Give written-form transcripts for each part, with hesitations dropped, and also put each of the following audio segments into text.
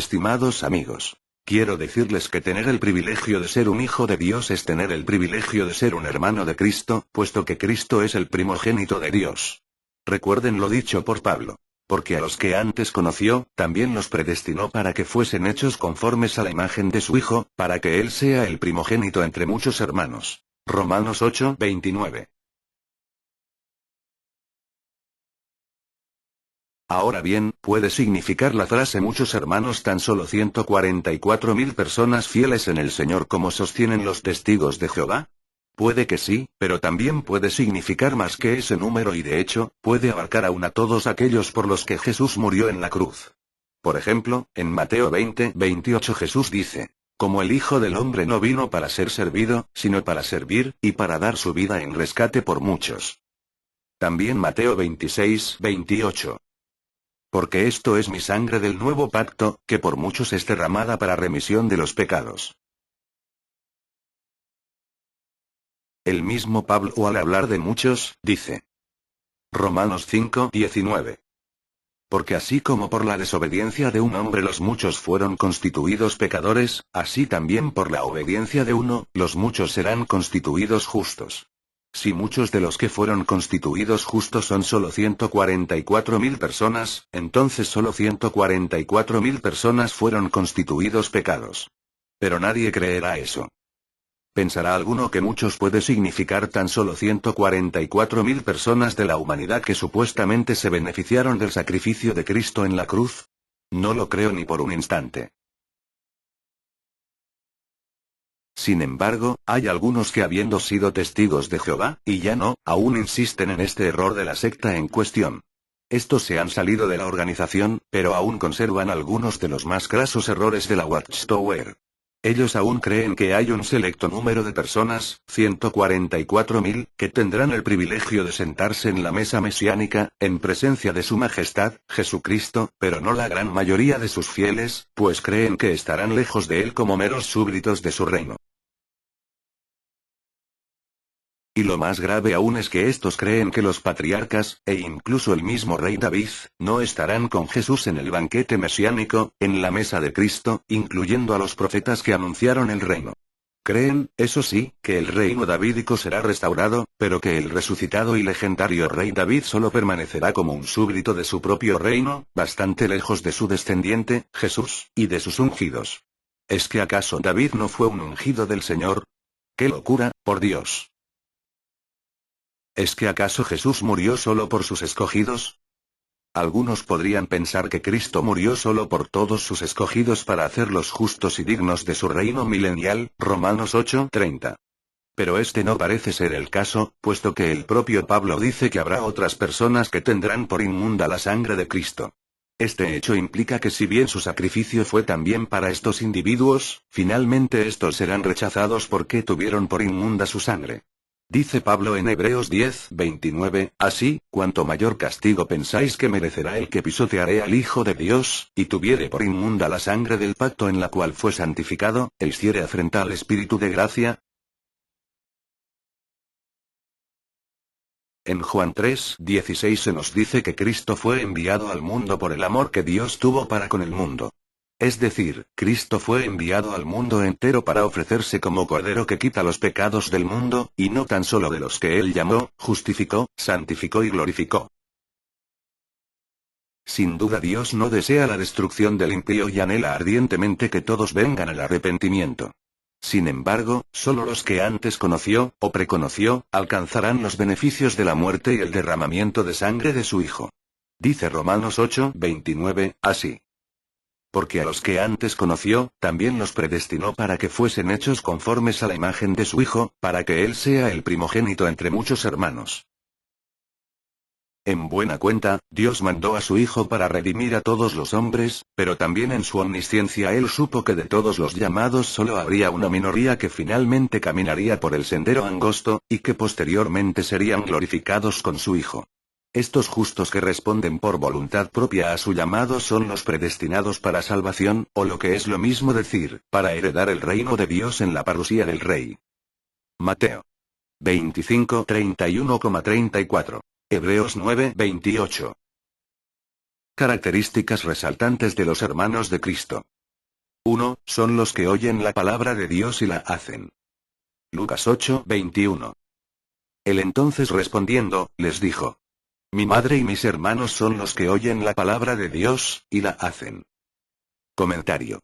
estimados amigos. Quiero decirles que tener el privilegio de ser un hijo de Dios es tener el privilegio de ser un hermano de Cristo, puesto que Cristo es el primogénito de Dios. Recuerden lo dicho por Pablo. Porque a los que antes conoció, también los predestinó para que fuesen hechos conformes a la imagen de su Hijo, para que Él sea el primogénito entre muchos hermanos. Romanos 8:29. Ahora bien, ¿puede significar la frase muchos hermanos tan solo 144.000 personas fieles en el Señor como sostienen los testigos de Jehová? Puede que sí, pero también puede significar más que ese número y de hecho, puede abarcar aún a todos aquellos por los que Jesús murió en la cruz. Por ejemplo, en Mateo 20:28 Jesús dice, como el Hijo del Hombre no vino para ser servido, sino para servir, y para dar su vida en rescate por muchos. También Mateo 26:28. Porque esto es mi sangre del nuevo pacto, que por muchos es derramada para remisión de los pecados. El mismo Pablo al hablar de muchos, dice. Romanos 5:19. Porque así como por la desobediencia de un hombre los muchos fueron constituidos pecadores, así también por la obediencia de uno, los muchos serán constituidos justos. Si muchos de los que fueron constituidos justos son solo 144.000 personas, entonces solo 144.000 personas fueron constituidos pecados. Pero nadie creerá eso. ¿Pensará alguno que muchos puede significar tan solo 144.000 personas de la humanidad que supuestamente se beneficiaron del sacrificio de Cristo en la cruz? No lo creo ni por un instante. Sin embargo, hay algunos que habiendo sido testigos de Jehová, y ya no, aún insisten en este error de la secta en cuestión. Estos se han salido de la organización, pero aún conservan algunos de los más grasos errores de la Watchtower. Ellos aún creen que hay un selecto número de personas, 144.000, que tendrán el privilegio de sentarse en la mesa mesiánica, en presencia de su Majestad, Jesucristo, pero no la gran mayoría de sus fieles, pues creen que estarán lejos de él como meros súbditos de su reino. Y lo más grave aún es que estos creen que los patriarcas, e incluso el mismo rey David, no estarán con Jesús en el banquete mesiánico, en la mesa de Cristo, incluyendo a los profetas que anunciaron el reino. Creen, eso sí, que el reino davídico será restaurado, pero que el resucitado y legendario rey David solo permanecerá como un súbdito de su propio reino, bastante lejos de su descendiente, Jesús, y de sus ungidos. ¿Es que acaso David no fue un ungido del Señor? ¡Qué locura, por Dios! ¿Es que acaso Jesús murió solo por sus escogidos? Algunos podrían pensar que Cristo murió solo por todos sus escogidos para hacerlos justos y dignos de su reino milenial, Romanos 8:30. Pero este no parece ser el caso, puesto que el propio Pablo dice que habrá otras personas que tendrán por inmunda la sangre de Cristo. Este hecho implica que si bien su sacrificio fue también para estos individuos, finalmente estos serán rechazados porque tuvieron por inmunda su sangre. Dice Pablo en Hebreos 10:29, así, cuanto mayor castigo pensáis que merecerá el que pisoteare al Hijo de Dios, y tuviere por inmunda la sangre del pacto en la cual fue santificado, e hiciere afrenta al Espíritu de gracia. En Juan 3:16 se nos dice que Cristo fue enviado al mundo por el amor que Dios tuvo para con el mundo. Es decir, Cristo fue enviado al mundo entero para ofrecerse como Cordero que quita los pecados del mundo, y no tan solo de los que Él llamó, justificó, santificó y glorificó. Sin duda Dios no desea la destrucción del impío y anhela ardientemente que todos vengan al arrepentimiento. Sin embargo, solo los que antes conoció, o preconoció, alcanzarán los beneficios de la muerte y el derramamiento de sangre de su Hijo. Dice Romanos 8:29, así. Porque a los que antes conoció, también los predestinó para que fuesen hechos conformes a la imagen de su Hijo, para que Él sea el primogénito entre muchos hermanos. En buena cuenta, Dios mandó a su Hijo para redimir a todos los hombres, pero también en su omnisciencia Él supo que de todos los llamados solo habría una minoría que finalmente caminaría por el sendero angosto, y que posteriormente serían glorificados con su Hijo. Estos justos que responden por voluntad propia a su llamado son los predestinados para salvación, o lo que es lo mismo decir, para heredar el reino de Dios en la parusía del Rey. Mateo 25:31,34. Hebreos 9:28. Características resaltantes de los hermanos de Cristo. 1. Son los que oyen la palabra de Dios y la hacen. Lucas 8:21. Él entonces respondiendo, les dijo: Mi madre y mis hermanos son los que oyen la palabra de Dios, y la hacen. Comentario.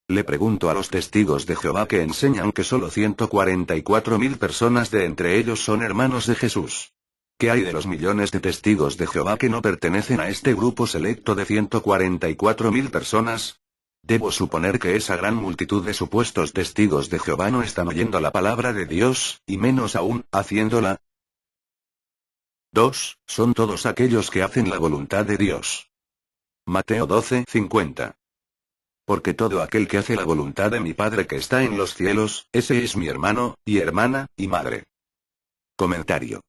Le pregunto a los testigos de Jehová que enseñan que solo 144.000 personas de entre ellos son hermanos de Jesús. ¿Qué hay de los millones de testigos de Jehová que no pertenecen a este grupo selecto de 144.000 personas? Debo suponer que esa gran multitud de supuestos testigos de Jehová no están oyendo la palabra de Dios, y menos aún, haciéndola. 2. Son todos aquellos que hacen la voluntad de Dios. Mateo 12:50. Porque todo aquel que hace la voluntad de mi Padre que está en los cielos, ese es mi hermano, y hermana, y madre. Comentario.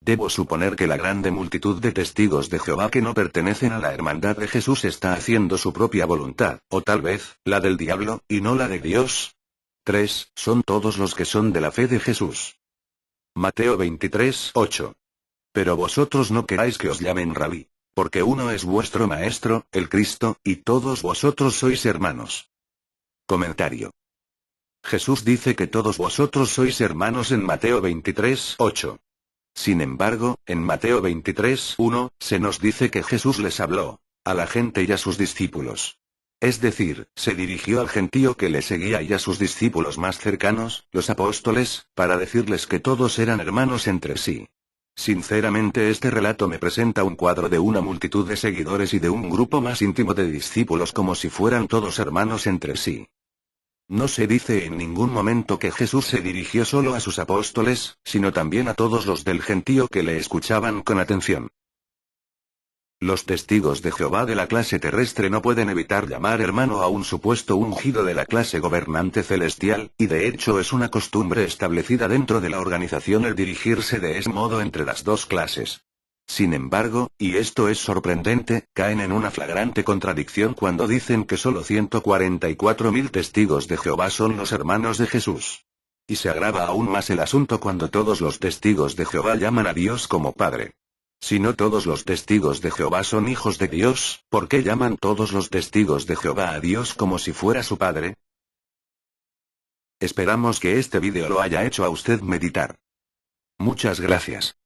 Debo suponer que la grande multitud de testigos de Jehová que no pertenecen a la hermandad de Jesús está haciendo su propia voluntad, o tal vez, la del diablo, y no la de Dios. 3. Son todos los que son de la fe de Jesús. Mateo 23:8. Pero vosotros no queráis que os llamen rabí, porque uno es vuestro maestro, el Cristo, y todos vosotros sois hermanos. Comentario. Jesús dice que todos vosotros sois hermanos en Mateo 23:8. Sin embargo, en Mateo 23:1, se nos dice que Jesús les habló a la gente y a sus discípulos. Es decir, se dirigió al gentío que le seguía y a sus discípulos más cercanos, los apóstoles, para decirles que todos eran hermanos entre sí. Sinceramente, este relato me presenta un cuadro de una multitud de seguidores y de un grupo más íntimo de discípulos como si fueran todos hermanos entre sí. No se dice en ningún momento que Jesús se dirigió solo a sus apóstoles, sino también a todos los del gentío que le escuchaban con atención. Los testigos de Jehová de la clase terrestre no pueden evitar llamar hermano a un supuesto ungido de la clase gobernante celestial, y de hecho es una costumbre establecida dentro de la organización el dirigirse de ese modo entre las dos clases. Sin embargo, y esto es sorprendente, caen en una flagrante contradicción cuando dicen que solo 144.000 testigos de Jehová son los hermanos de Jesús. Y se agrava aún más el asunto cuando todos los testigos de Jehová llaman a Dios como Padre. Si no todos los testigos de Jehová son hijos de Dios, ¿por qué llaman todos los testigos de Jehová a Dios como si fuera su Padre? Esperamos que este vídeo lo haya hecho a usted meditar. Muchas gracias.